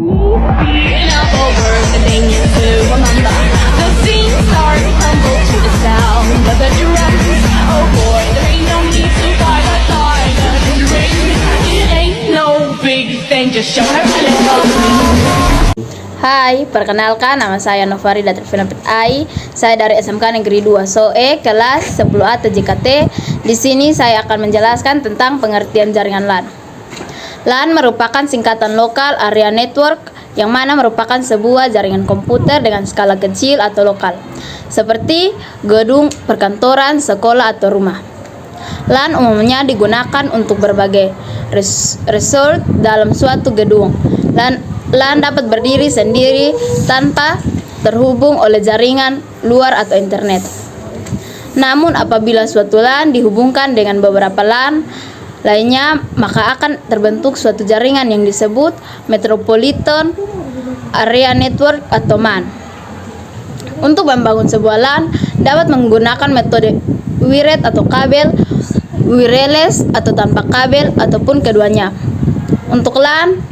Now over the thing to remember. The scene starts to crumble to the sound of the drums. Oh boy, there ain't no need to fight a fight. It ain't no big thing, just show her and love. Hai, perkenalkan nama saya Novari dari Filipit AI. Saya dari SMK Negeri 2 SOE kelas 10A TJKT. Di sini saya akan menjelaskan tentang pengertian jaringan LAN. LAN merupakan singkatan Local Area Network, yang mana merupakan sebuah jaringan komputer dengan skala kecil atau lokal, seperti gedung, perkantoran, sekolah, atau rumah. LAN umumnya digunakan untuk berbagai resort dalam suatu gedung. LAN dapat berdiri sendiri tanpa terhubung oleh jaringan luar atau internet. Namun apabila suatu LAN dihubungkan dengan beberapa LAN lainnya, maka akan terbentuk suatu jaringan yang disebut Metropolitan Area Network atau MAN. Untuk membangun sebuah LAN dapat menggunakan metode wired atau kabel, wireless atau tanpa kabel, ataupun keduanya. Untuk LAN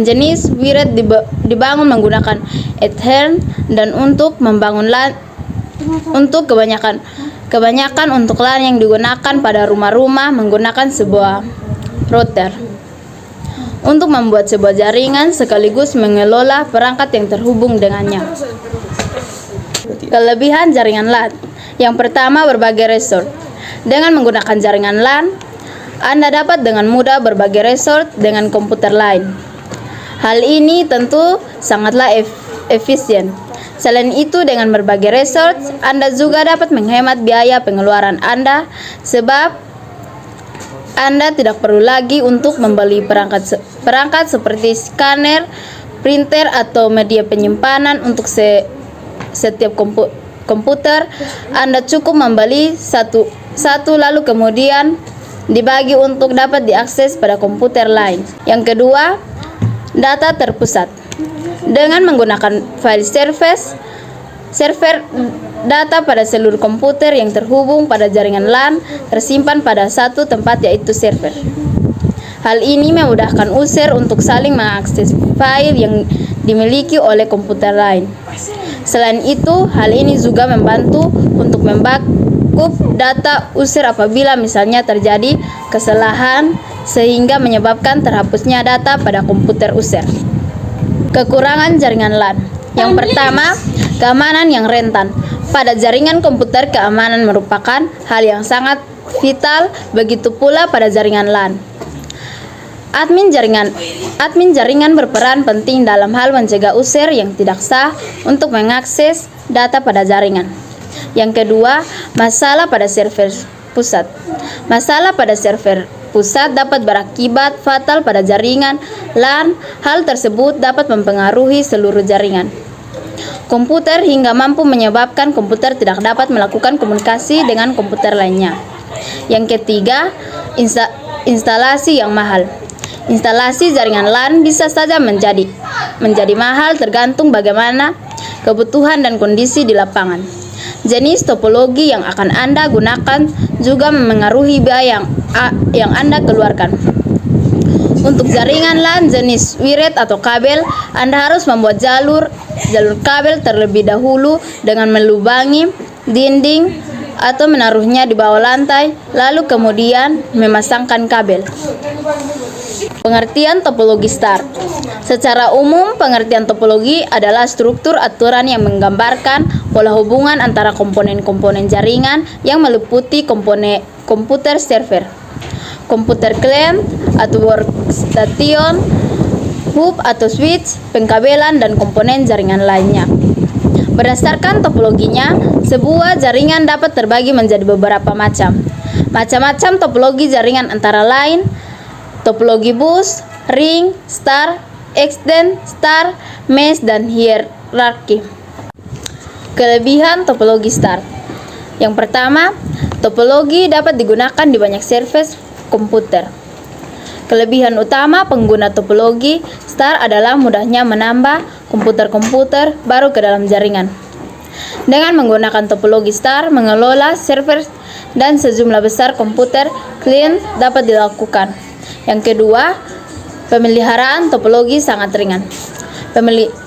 jenis wired dibangun menggunakan Ethernet, dan untuk membangun LAN untuk kebanyakan untuk LAN yang digunakan pada rumah-rumah menggunakan sebuah router untuk membuat sebuah jaringan sekaligus mengelola perangkat yang terhubung dengannya. Kelebihan jaringan LAN. Yang pertama, berbagai resort. Dengan menggunakan jaringan LAN, Anda dapat dengan mudah berbagai resort dengan komputer lain. Hal ini tentu sangatlah efisien. Selain itu, dengan berbagai resort, Anda juga dapat menghemat biaya pengeluaran Anda, sebab Anda tidak perlu lagi untuk membeli perangkat seperti scanner, printer, atau media penyimpanan untuk setiap komputer. Anda cukup membeli satu lalu kemudian dibagi untuk dapat diakses pada komputer lain. Yang kedua, data terpusat. Dengan menggunakan file server data pada seluruh komputer yang terhubung pada jaringan LAN tersimpan pada satu tempat, yaitu server. Hal ini memudahkan user untuk saling mengakses file yang dimiliki oleh komputer lain. Selain itu, hal ini juga membantu untuk membackup data user apabila misalnya terjadi kesalahan sehingga menyebabkan terhapusnya data pada komputer user. Kekurangan jaringan LAN. Yang pertama, keamanan yang rentan. Pada jaringan komputer, keamanan merupakan hal yang sangat vital, begitu pula pada jaringan LAN. Admin jaringan berperan penting dalam hal mencegah user yang tidak sah untuk mengakses data pada jaringan. Yang kedua, masalah pada server pusat. Masalah pada server pusat dapat berakibat fatal pada jaringan LAN. Hal tersebut dapat mempengaruhi seluruh jaringan komputer hingga mampu menyebabkan komputer tidak dapat melakukan komunikasi dengan komputer lainnya. Yang ketiga, instalasi yang mahal. Instalasi jaringan LAN bisa saja menjadi mahal tergantung bagaimana kebutuhan dan kondisi di lapangan. Jenis topologi yang akan Anda gunakan juga memengaruhi biaya yang Anda keluarkan. Untuk jaringan LAN jenis wired atau kabel, Anda harus membuat jalur kabel terlebih dahulu dengan melubangi dinding atau menaruhnya di bawah lantai, lalu kemudian memasangkan kabel. Pengertian topologi STAR. Secara umum, pengertian topologi adalah struktur aturan yang menggambarkan pola hubungan antara komponen-komponen jaringan yang meliputi komputer server, komputer client atau workstation, hub atau switch, pengkabelan, dan komponen jaringan lainnya. Berdasarkan topologinya, sebuah jaringan dapat terbagi menjadi beberapa macam topologi jaringan, antara lain topologi bus, ring, star, extend, star, mesh, dan hierarki. Kelebihan topologi STAR. Yang pertama, topologi dapat digunakan di banyak service komputer. Kelebihan utama pengguna topologi STAR adalah mudahnya menambah komputer-komputer baru ke dalam jaringan. Dengan menggunakan topologi STAR, mengelola server dan sejumlah besar komputer client dapat dilakukan. Yang kedua, Pemeliharaan topologi sangat ringan.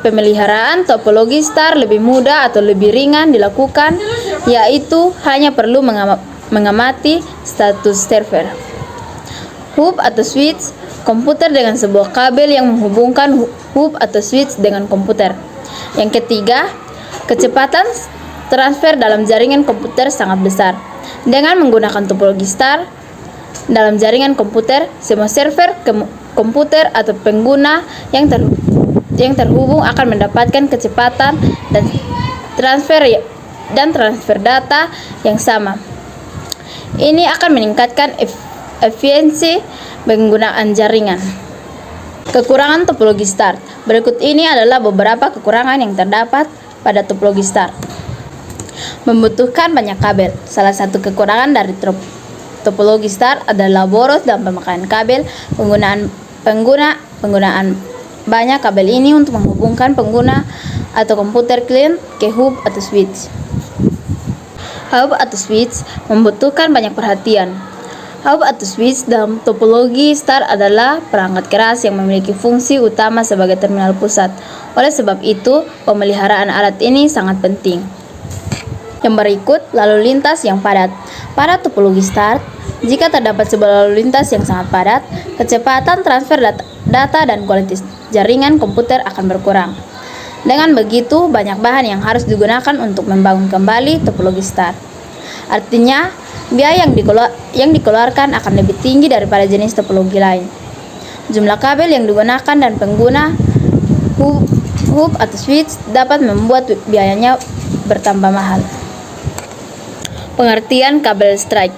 Pemeliharaan topologi star lebih mudah atau lebih ringan dilakukan, yaitu hanya perlu mengamati status server. Hub atau switch, komputer dengan sebuah kabel yang menghubungkan hub atau switch dengan komputer. Yang ketiga, kecepatan transfer dalam jaringan komputer sangat besar. Dengan menggunakan topologi star, dalam jaringan komputer, semua server komputer atau pengguna yang terhubung akan mendapatkan kecepatan dan transfer data yang sama. Ini akan meningkatkan efisiensi penggunaan jaringan. Kekurangan topologi star. Berikut ini adalah beberapa kekurangan yang terdapat pada topologi star. Membutuhkan banyak kabel. Salah satu kekurangan dari topologi star adalah boros dalam pemakaian kabel. Penggunaan banyak kabel ini untuk menghubungkan pengguna atau komputer klien ke hub atau switch. Hub atau switch membutuhkan banyak perhatian. Hub atau switch dalam topologi star adalah perangkat keras yang memiliki fungsi utama sebagai terminal pusat. Oleh sebab itu, pemeliharaan alat ini sangat penting. Yang berikut, lalu lintas yang padat. Pada topologi star, jika terdapat sebuah lalu lintas yang sangat padat, kecepatan transfer data dan kualitas jaringan komputer akan berkurang. Dengan begitu, banyak bahan yang harus digunakan untuk membangun kembali topologi star. Artinya, biaya yang dikeluarkan akan lebih tinggi daripada jenis topologi lain. Jumlah kabel yang digunakan dan pengguna hub atau switch dapat membuat biayanya bertambah mahal. Pengertian kabel straight.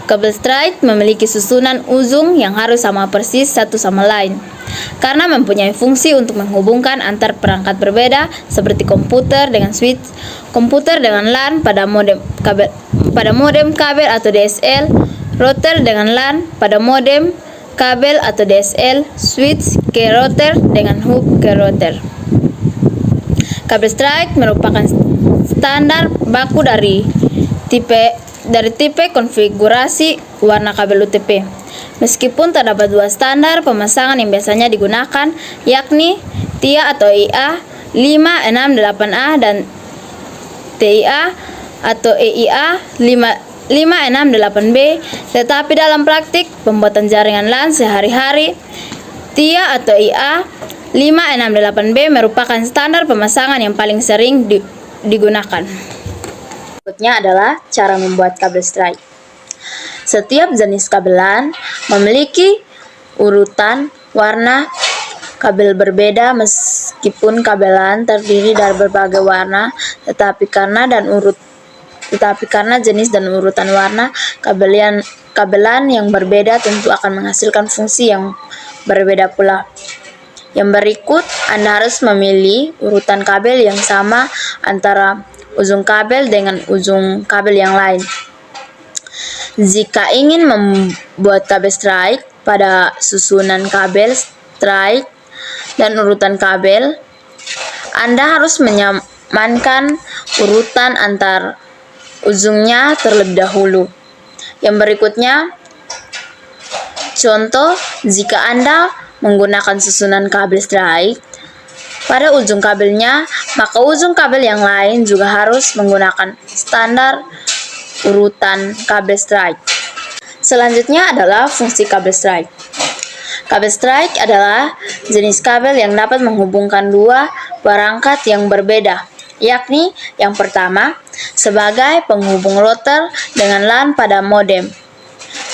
Kabel straight memiliki susunan ujung yang harus sama persis satu sama lain, karena mempunyai fungsi untuk menghubungkan antar perangkat berbeda seperti komputer dengan switch, komputer dengan LAN pada modem kabel atau DSL, router dengan LAN pada modem kabel atau DSL, switch ke router dengan hub ke router. Kabel straight merupakan standar baku dari tipe konfigurasi warna kabel UTP. Meskipun terdapat dua standar pemasangan yang biasanya digunakan, yakni TIA atau EIA 568A dan TIA atau EIA 568B, tetapi dalam praktik pembuatan jaringan LAN sehari-hari, TIA atau EIA 568B merupakan standar pemasangan yang paling sering digunakan. Berikutnya adalah cara membuat kabel straight. Setiap jenis kabel LAN memiliki urutan warna kabel berbeda. Meskipun kabel LAN terdiri dari berbagai warna, tetapi karena jenis dan urutan warna kabel LAN yang berbeda tentu akan menghasilkan fungsi yang berbeda pula. Yang berikut, Anda harus memilih urutan kabel yang sama antara ujung kabel dengan ujung kabel yang lain. Jika ingin membuat kabel straight pada susunan kabel straight dan urutan kabel, Anda harus menyamankan urutan antar ujungnya terlebih dahulu. Yang berikutnya, contoh, jika Anda menggunakan susunan kabel straight pada ujung kabelnya, maka ujung kabel yang lain juga harus menggunakan standar urutan kabel straight. Selanjutnya adalah fungsi kabel straight. Kabel straight adalah jenis kabel yang dapat menghubungkan dua perangkat yang berbeda, yakni yang pertama sebagai penghubung router dengan LAN pada modem.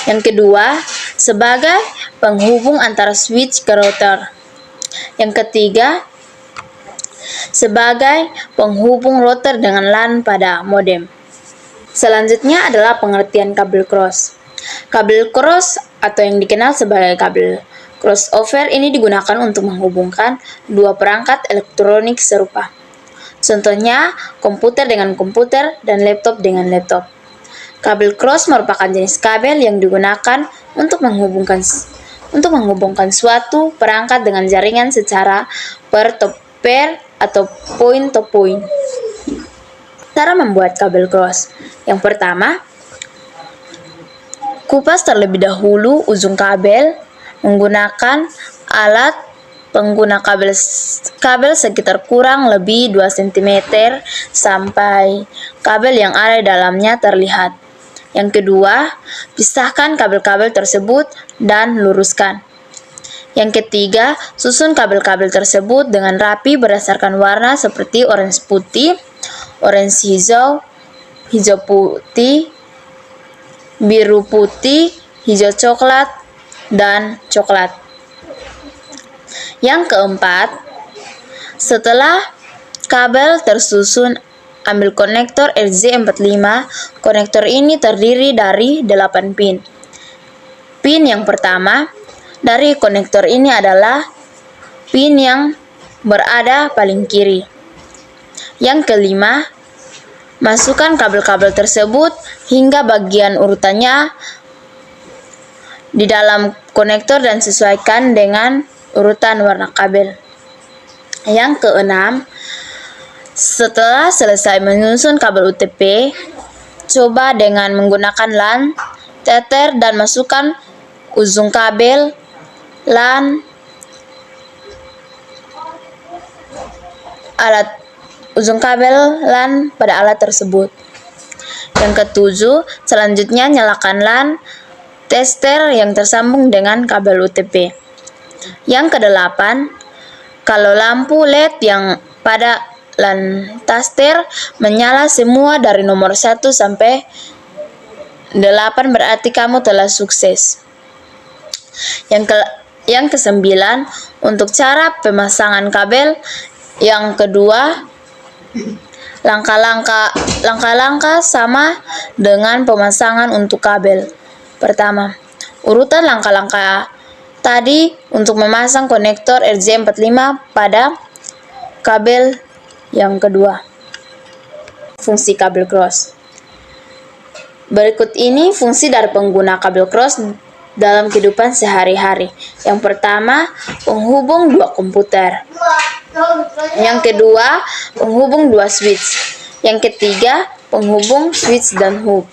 Yang kedua, sebagai penghubung antara switch ke router. Yang ketiga, sebagai penghubung router dengan LAN pada modem. Selanjutnya adalah pengertian kabel cross. Kabel cross atau yang dikenal sebagai kabel crossover ini digunakan untuk menghubungkan dua perangkat elektronik serupa. Contohnya, komputer dengan komputer dan laptop dengan laptop. Kabel cross merupakan jenis kabel yang digunakan untuk menghubungkan suatu perangkat dengan jaringan secara peer-to-peer atau point-to-point. Cara membuat kabel cross. Yang pertama, kupas terlebih dahulu ujung kabel menggunakan alat pengguna kabel sekitar kurang lebih 2 cm sampai kabel yang ada di dalamnya terlihat. Yang kedua, pisahkan kabel-kabel tersebut dan luruskan. Yang ketiga, susun kabel-kabel tersebut dengan rapi berdasarkan warna seperti orange putih, orange hijau, hijau putih, biru putih, hijau coklat, dan coklat. Yang keempat, setelah kabel tersusun, ambil konektor RJ45. Konektor ini terdiri dari 8 pin. Pin yang pertama dari konektor ini adalah pin yang berada paling kiri. Yang kelima, masukkan kabel-kabel tersebut hingga bagian urutannya di dalam konektor dan sesuaikan dengan urutan warna kabel. Yang keenam, setelah selesai menyusun kabel UTP, coba dengan menggunakan LAN, tether dan masukkan ujung kabel LAN pada alat tersebut. Yang ketujuh, selanjutnya nyalakan LAN tester yang tersambung dengan kabel UTP. Yang kedelapan, kalau lampu LED yang pada LAN tester menyala semua dari nomor 1 sampai 8 berarti kamu telah sukses. Yang kesembilan, untuk cara pemasangan kabel. Yang kedua, langkah-langkah sama dengan pemasangan untuk kabel. Pertama, urutan langkah-langkah tadi untuk memasang konektor RJ45 pada kabel yang kedua. Fungsi kabel cross. Berikut ini fungsi dari pengguna kabel cross dalam kehidupan sehari-hari. Yang pertama, penghubung dua komputer. Yang kedua, penghubung dua switch. Yang ketiga, penghubung switch dan hub.